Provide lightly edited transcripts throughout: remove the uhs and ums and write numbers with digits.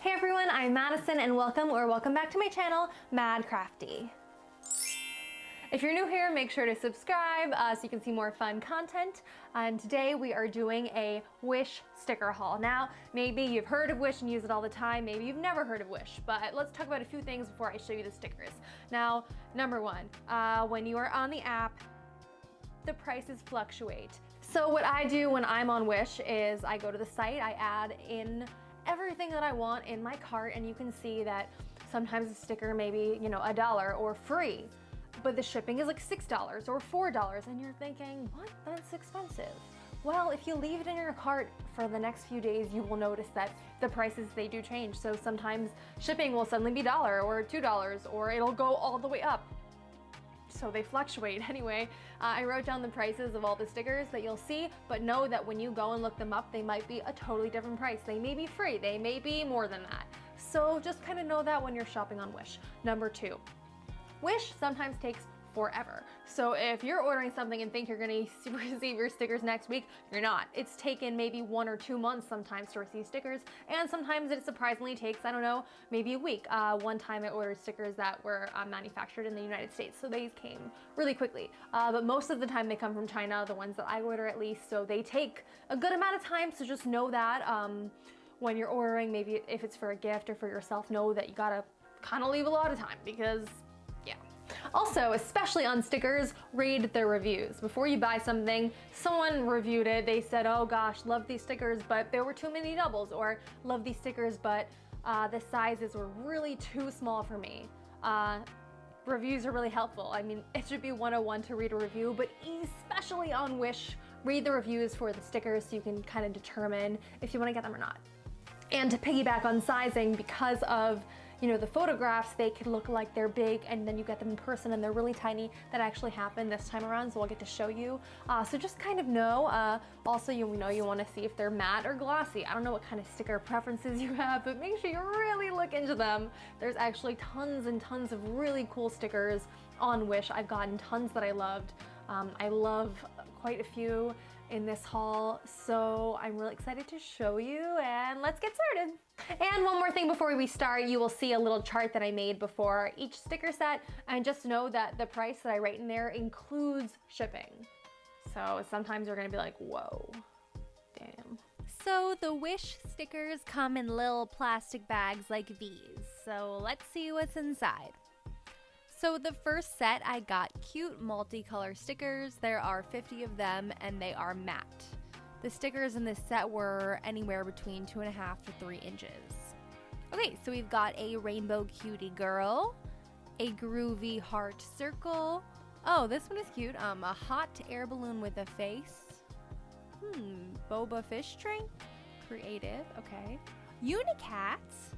Hey everyone, I'm Madison and welcome back to my channel, MaddCrafty. If you're new here, make sure to subscribe so you can see more fun content. And today we are doing a Wish sticker haul. Now, maybe you've heard of Wish and use it all the time, maybe you've never heard of Wish, but let's talk about a few things before I show you the stickers. Now, number one, when you are on the app, the prices fluctuate. So what I do when I'm on Wish is I go to the site, I add in everything that I want in my cart, and you can see that sometimes a sticker may be, $1 or free, but the shipping is like $6 or $4, and you're thinking, what? That's expensive. Well, if you leave it in your cart for the next few days, you will notice that the prices, they do change. So sometimes shipping will suddenly be $1 or $2, or it'll go all the way up. So they fluctuate. Anyway, I wrote down the prices of all the stickers that you'll see, but know that when you go and look them up, they might be a totally different price. They may be free, they may be more than that. So just kind of know that when you're shopping on Wish. Number two, Wish sometimes takes forever. So if you're ordering something and think you're gonna receive your stickers next week, you're not. It's taken maybe 1 or 2 months sometimes to receive stickers, and sometimes it surprisingly takes, I don't know, maybe a week. One time I ordered stickers that were manufactured in the United States, so they came really quickly. But most of the time they come from China, the ones that I order at least, so they take a good amount of time, so just know that when you're ordering, maybe if it's for a gift or for yourself, know that you gotta kind of leave a lot of time because, yeah. Also, especially on stickers, read the reviews. Before you buy something, someone reviewed it, they said, oh gosh, love these stickers, but there were too many doubles, or love these stickers, but the sizes were really too small for me. Reviews are really helpful. I mean, it should be 101 to read a review, but especially on Wish, read the reviews for the stickers so you can kind of determine if you want to get them or not. And to piggyback on sizing, because of the photographs, they could look like they're big, and then you get them in person and they're really tiny. That actually happened this time around, so I'll get to show you. So just kind of know. Also, you want to see if they're matte or glossy. I don't know what kind of sticker preferences you have, but make sure you really look into them. There's actually tons and tons of really cool stickers on Wish. I've gotten tons that I loved. I love quite a few in this haul, so I'm really excited to show you, and let's get started. And one more thing before we start, you will see a little chart that I made before each sticker set, and just know that the price that I write in there includes shipping. So sometimes you're gonna be like, whoa, damn. So the Wish stickers come in little plastic bags like these, so let's see what's inside. So the first set, I got cute multicolor stickers. There are 50 of them, and they are matte. The stickers in this set were anywhere between 2.5 to 3 inches. Okay, so we've got a rainbow cutie girl, a groovy heart circle. Oh, this one is cute. A hot air balloon with a face. Boba fish drink. Creative. Okay. Unicats.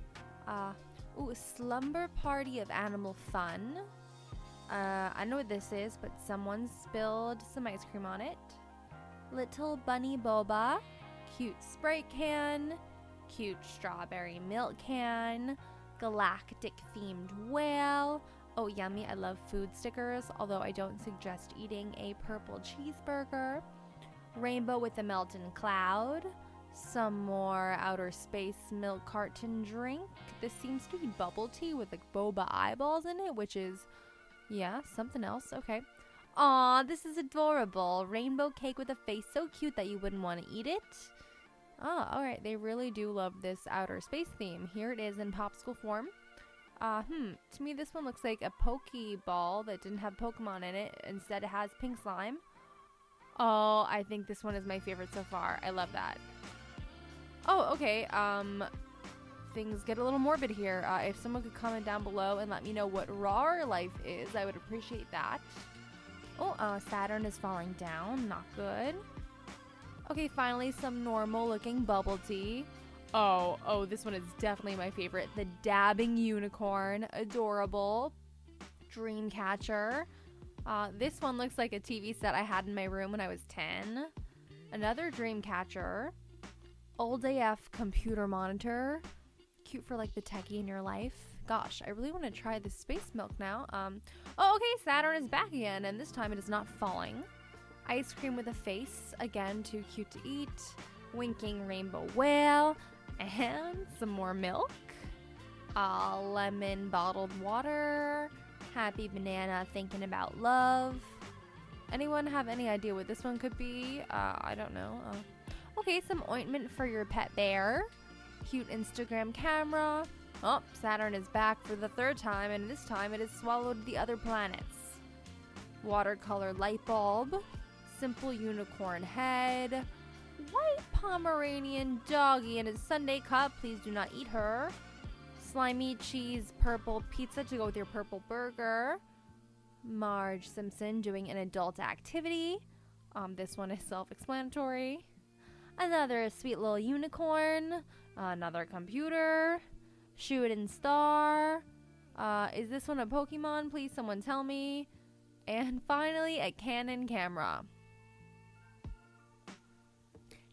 Slumber party of animal fun. I know what this is, but someone spilled some ice cream on it. Little bunny boba. Cute Sprite can. Cute strawberry milk can. Galactic themed whale. Oh, yummy. I love food stickers, although I don't suggest eating a purple cheeseburger. Rainbow with a melting cloud. Some more outer space milk carton drink. This seems to be bubble tea with like boba eyeballs in it, which is, yeah, something else. Okay. Aw, this is adorable. Rainbow cake with a face so cute that you wouldn't want to eat it. Oh, alright. They really do love this outer space theme. Here it is in popsicle form. To me this one looks like a Pokeball that didn't have Pokemon in it. Instead it has pink slime. Oh, I think this one is my favorite so far. I love that. Oh, okay. Things get a little morbid here. If someone could comment down below and let me know what raw life is, I would appreciate that. Oh, Saturn is falling down. Not good. Okay, finally, some normal looking bubble tea. Oh, this one is definitely my favorite. The dabbing unicorn. Adorable. Dreamcatcher. This one looks like a TV set I had in my room when I was 10. Another Dreamcatcher. Old AF computer monitor. Cute for like the techie in your life. Gosh, I really want to try the space milk now. Oh, okay, Saturn is back again, and this time it is not falling. Ice cream with a face. Again, too cute to eat. Winking rainbow whale. And some more milk. Lemon bottled water. Happy banana thinking about love. Anyone have any idea what this one could be? I don't know. Okay, some ointment for your pet bear. Cute Instagram camera. Oh, Saturn is back for the 3rd time, and this time it has swallowed the other planets. Watercolor light bulb. Simple unicorn head. White Pomeranian doggy in a sundae cup. Please do not eat her. Slimy cheese purple pizza to go with your purple burger. Marge Simpson doing an adult activity. This one is self-explanatory. Another sweet little unicorn. Another computer. Shooting star. Is this one a Pokemon? Please someone tell me. And finally, a Canon camera.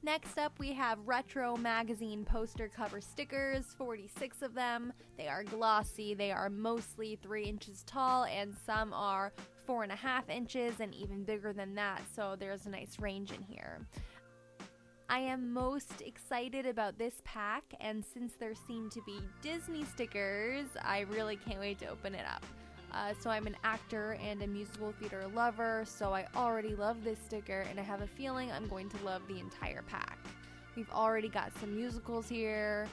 Next up, we have retro magazine poster cover stickers, 46 of them. They are glossy, they are mostly 3 inches tall, and some are 4.5 inches and even bigger than that, so there's a nice range in here. I am most excited about this pack, and since there seem to be Disney stickers, I really can't wait to open it up. So I'm an actor and a musical theater lover, so I already love this sticker, and I have a feeling I'm going to love the entire pack. We've already got some musicals here.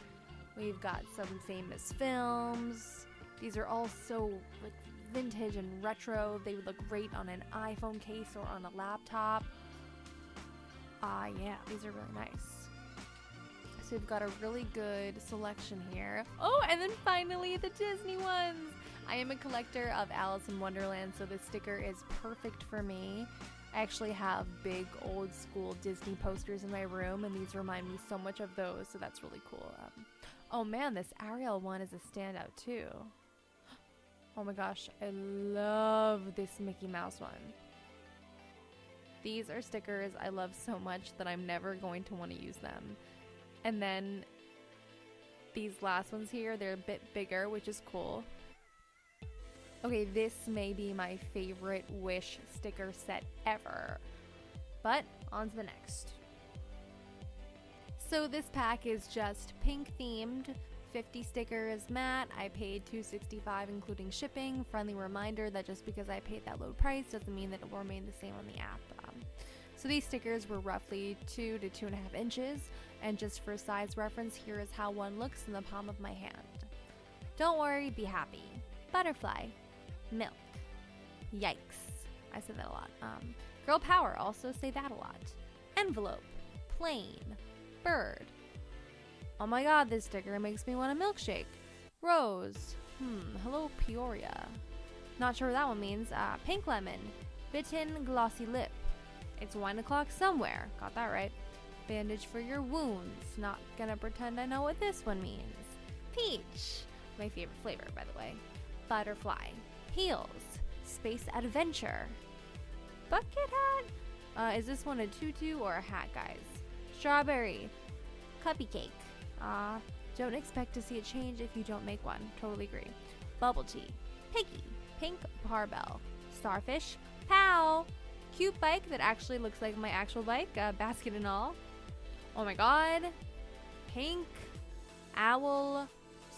We've got some famous films. These are all so like vintage and retro. They would look great on an iPhone case or on a laptop. Yeah, these are really nice. So we've got a really good selection here. Oh, and then finally the Disney ones. I am a collector of Alice in Wonderland, so this sticker is perfect for me. I actually have big old school Disney posters in my room, and these remind me so much of those, so that's really cool. Oh man, this Ariel one is a standout too. Oh my gosh, I love this Mickey Mouse one. These are stickers I love so much that I'm never going to want to use them. And then these last ones here, they're a bit bigger, which is cool. Okay, this may be my favorite Wish sticker set ever. But on to the next. So this pack is just pink themed, 50 stickers matte. I paid $2.65 including shipping. Friendly reminder that just because I paid that low price doesn't mean that it will remain the same on the app. So these stickers were roughly 2 to 2.5 inches, and just for size reference, here is how one looks in the palm of my hand. Don't worry, be happy. Butterfly. Milk. Yikes. I said that a lot. Girl power, also say that a lot. Envelope. Plain. Bird. Oh my god, this sticker makes me want a milkshake. Rose. Hello Peoria. Not sure what that one means. Pink lemon. Bitten glossy lip. It's wine o'clock somewhere. Got that right. Bandage for your wounds. Not gonna pretend I know what this one means. Peach. My favorite flavor, by the way. Butterfly. Heels. Space adventure. Bucket hat? Is this one a tutu or a hat, guys? Strawberry. Cuppy cake. Don't expect to see a change if you don't make one. Totally agree. Bubble tea. Piggy. Pink barbell. Starfish. Pow. Cute bike that actually looks like my actual bike. Basket and all. Oh my god. Pink. Owl.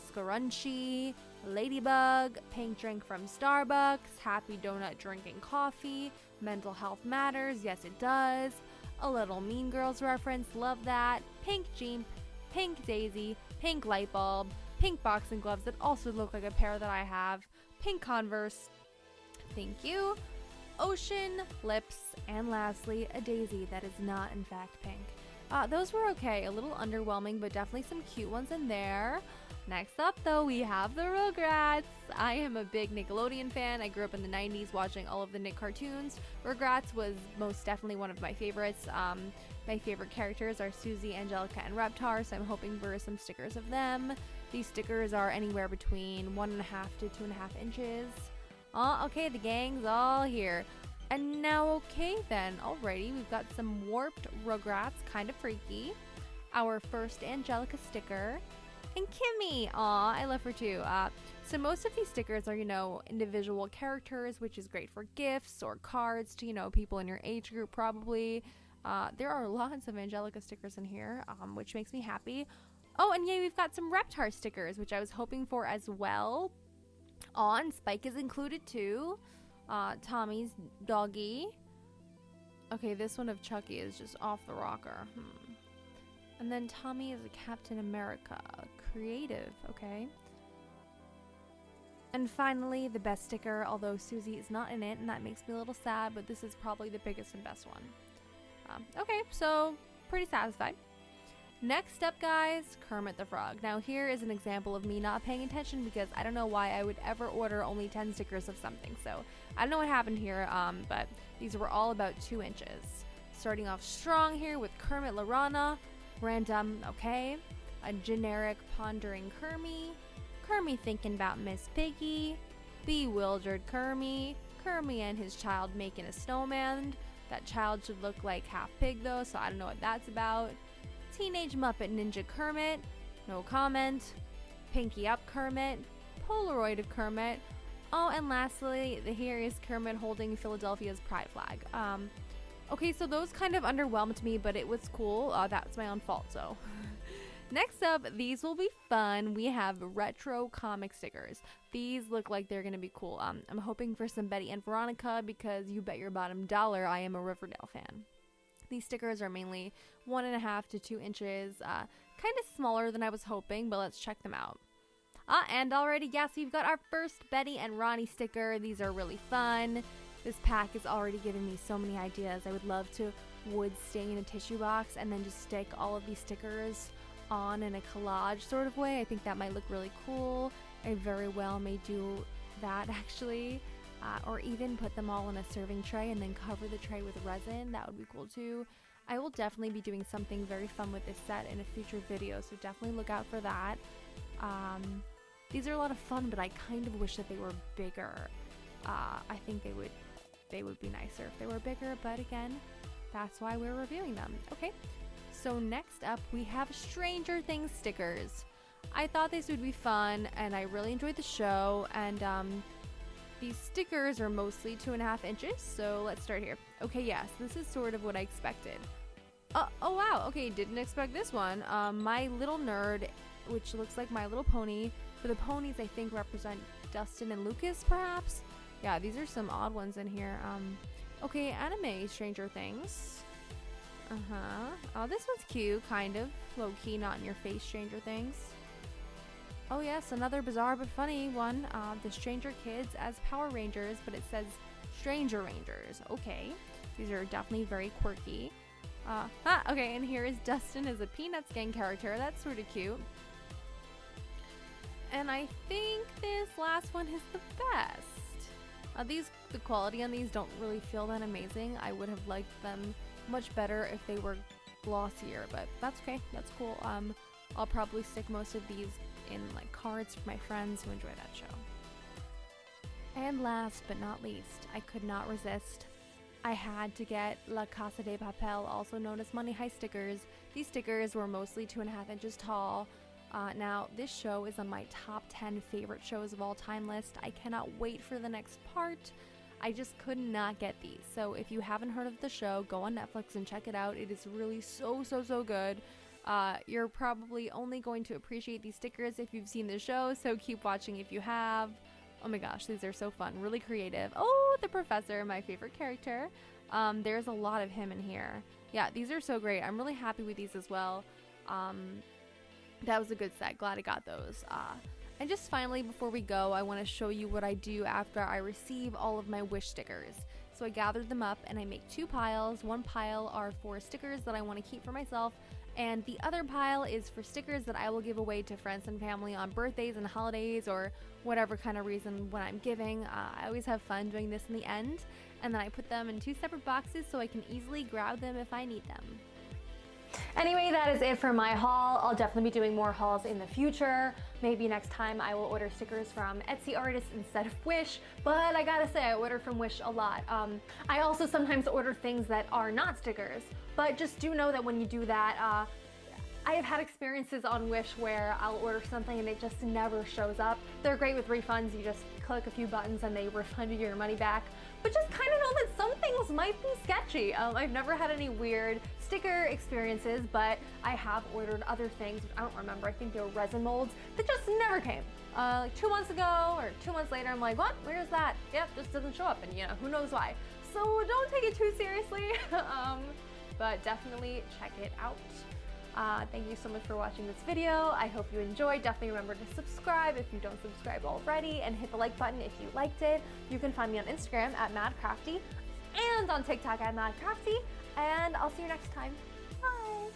Scrunchie. Ladybug. Pink drink from Starbucks. Happy donut drinking coffee. Mental health matters. Yes, it does. A little Mean Girls reference. Love that. Pink Jeep. Pink daisy. Pink light bulb. Pink boxing gloves that also look like a pair that I have. Pink Converse. Thank you. Ocean, lips, and lastly, a daisy that is not in fact pink. Those were okay, a little underwhelming, but definitely some cute ones in there. Next up though, we have the Rugrats. I am a big Nickelodeon fan. I grew up in the 90s watching all of the Nick cartoons. Rugrats was most definitely one of my favorites. My favorite characters are Susie, Angelica, and Reptar, so I'm hoping for some stickers of them. These stickers are anywhere between 1.5 to 2.5 inches. Okay, the gang's all here. And now, okay then, alrighty, we've got some warped Rugrats, kind of freaky. Our first Angelica sticker. And Kimmy! Aw, I love her too. So most of these stickers are, individual characters, which is great for gifts or cards to, people in your age group probably. There are lots of Angelica stickers in here, which makes me happy. Oh, and yeah, we've got some Reptar stickers, which I was hoping for as well. And Spike is included too. Tommy's doggy. Okay, this one of Chucky is just off the rocker. And then Tommy is a Captain America. Creative, okay. And finally, the best sticker, although Susie is not in it, and that makes me a little sad, but this is probably the biggest and best one. Okay, so pretty satisfied. Next up, guys, Kermit the Frog. Now here is an example of me not paying attention because I don't know why I would ever order only 10 stickers of something. So I don't know what happened here, but these were all about 2 inches. Starting off strong here with Kermit Lorana. Random, okay. A generic pondering Kermit. Kermit thinking about Miss Piggy. Bewildered Kermit. Kermit and his child making a snowman. That child should look like half pig though, so I don't know what that's about. Teenage Muppet Ninja Kermit. No comment. Pinky Up Kermit. Polaroid of Kermit. Oh, and lastly, here is Kermit holding Philadelphia's pride flag. Okay, so those kind of underwhelmed me, but it was cool. That's my own fault, so. Next up, these will be fun. We have retro comic stickers. These look like they're gonna be cool. I'm hoping for some Betty and Veronica because you bet your bottom dollar I am a Riverdale fan. These stickers are mainly 1.5 to 2 inches, kind of smaller than I was hoping, but let's check them out. And already, yes, we've got our first Betty and Ronnie sticker. These are really fun. This pack is already giving me so many ideas. I would love to wood stain a tissue box and then just stick all of these stickers on in a collage sort of way. I think that might look really cool. I very well may do that actually. Or even put them all in a serving tray and then cover the tray with resin. That would be cool too. I will definitely be doing something very fun with this set in a future video, so definitely look out for that. These are a lot of fun, but I kind of wish that they were bigger. I think they would be nicer if they were bigger, but again, that's why we're reviewing them. Okay, so next up we have Stranger Things stickers. I thought this would be fun, and I really enjoyed the show, and these stickers are mostly 2.5 inches, so let's start here. Okay, yes, this is sort of what I expected. Oh wow, okay, didn't expect this one. My Little Nerd, which looks like My Little Pony. For the ponies, I think represent Dustin and Lucas, perhaps? Yeah, these are some odd ones in here. Okay, anime Stranger Things. Oh, this one's cute, kind of. Low-key, not in your face Stranger Things. Oh yes, another bizarre but funny one. The Stranger Kids as Power Rangers, but it says Stranger Rangers. Okay, these are definitely very quirky. Okay, and here is Dustin as a Peanuts gang character. That's sort of cute. And I think this last one is the best. The quality on these don't really feel that amazing. I would have liked them much better if they were glossier, but that's okay. That's cool. I'll probably stick most of these in like cards for my friends who enjoy that show. And last but not least, I could not resist. I had to get La Casa de Papel, also known as Money Heist stickers. These stickers were mostly 2.5 inches tall. Now, this show is on my top 10 favorite shows of all time list. I cannot wait for the next part. I just could not get these. So if you haven't heard of the show, go on Netflix and check it out. It is really so good. You're probably only going to appreciate these stickers if you've seen the show, so keep watching if you have. Oh my gosh, these are so fun, really creative. Oh, the professor, my favorite character. There's a lot of him in here. Yeah, these are so great. I'm really happy with these as well. That was a good set. Glad I got those. And just finally, before we go, I want to show you what I do after I receive all of my wish stickers. So I gathered them up and I make 2 piles. One pile are for stickers that I want to keep for myself, and the other pile is for stickers that I will give away to friends and family on birthdays and holidays or whatever kind of reason when I'm giving. I always have fun doing this in the end, and then I put them in 2 separate boxes so I can easily grab them if I need them. Anyway, that is it for my haul. I'll definitely be doing more hauls in the future. Maybe next time I will order stickers from Etsy artists instead of Wish, but I gotta say I order from Wish a lot. I also sometimes order things that are not stickers, but just do know that when you do that, I have had experiences on Wish where I'll order something and it just never shows up. They're great with refunds. You just click a few buttons and they refund you your money back. But just kind of know that some things might be sketchy. I've never had any weird sticker experiences, but I have ordered other things, which I don't remember. I think they were resin molds that just never came. Like 2 months ago or 2 months later, I'm like, what? Where's that? Yep, just doesn't show up, and you know, who knows why. So don't take it too seriously, but definitely check it out. Thank you so much for watching this video. I hope you enjoyed. Definitely remember to subscribe if you don't subscribe already, and hit the like button if you liked it. You can find me on Instagram at MaddCrafty and on TikTok at MaddCrafty, and I'll see you next time. Bye!